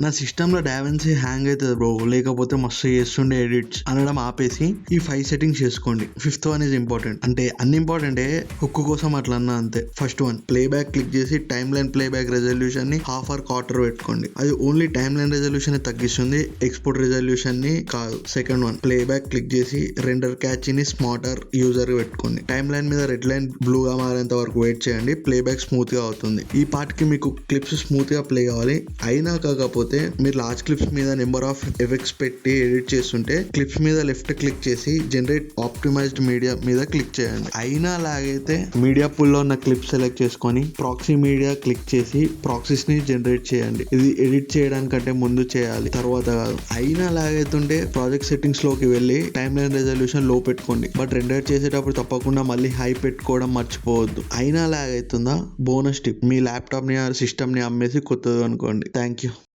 నా సిస్టంలో DaVinci hang అవుతుంది బ్రో, లేకపోతే మస్తు చేస్తుండే ఎడిట్స్ అనడం ఆపేసి ఈ 5 సెట్టింగ్స్ చేసుకోండి. 5th one is important. అంటే అన్ని ఇంపార్టెంటే, హుక్ కోసం అట్లా అన్నా అంతే. ఫస్ట్ వన్ ప్లేబ్యాక్ క్లిక్ చేసి టైమ్ లైన్ ప్లేబ్యాక్ రెజల్యూషన్ ని ½ ఆర్ క్వార్టర్ పెట్టుకోండి. అది ఓన్లీ టైమ్ లైన్ రెజల్యూషన్ ని తగ్గిస్తుంది, ఎక్స్పోర్ట్ రెజల్యూషన్ ని కాదు. సెకండ్ వన్ ప్లేబ్యాక్ క్లిక్ చేసి రెండర్ క్యాచ్ ని స్మార్టర్ యూజర్ పెట్టుకోండి. టైమ్ లైన్ మీద రెడ్ లైన్ బ్లూగా మారేంత వరకు వెయిట్ చేయండి, ప్లేబ్యాక్ స్మూత్ గా అవుతుంది. ఈ పార్ట్ కి మీకు క్లిప్స్ స్మూత్ గా ప్లే కావాలి. అయినా కాకపోతే మీరు లార్జ్ క్లిప్స్ మీద నెంబర్ ఆఫ్ ఎఫెక్ట్స్ పెట్టి ఎడిట్ చేస్తుంటే క్లిప్స్ మీద లెఫ్ట్ క్లిక్ చేసి జనరేట్ ఆప్టిమైజ్డ్ మీడియా మీద క్లిక్ చేయండి. అయినా లాగైతే మీడియా పూల్ లో ఉన్న క్లిప్ సెలెక్ట్ చేసుకొని ప్రాక్సీ మీడియా క్లిక్ చేసి ప్రాక్సీస్ ని జనరేట్ చేయండి. ఇది ఎడిట్ చేయడానికంటే ముందు చేయాలి, తర్వాత కాదు. అయినా లాగైతుంటే ప్రాజెక్ట్ సెట్టింగ్స్ లోకి వెళ్ళి టైమ్ లైన్ రెజల్యూషన్ లో పెట్టుకోండి. బట్ రెండర్ చేసేటప్పుడు తప్పకుండా మళ్ళీ హై పెట్టుకోవడం మర్చిపోవద్దు. అయినా లాగైతుందా, బోనస్ టిప్, మీ ల్యాప్టాప్ ని సిస్టమ్ ని అమ్మేసి కొత్తది అనుకోండి. Thank you.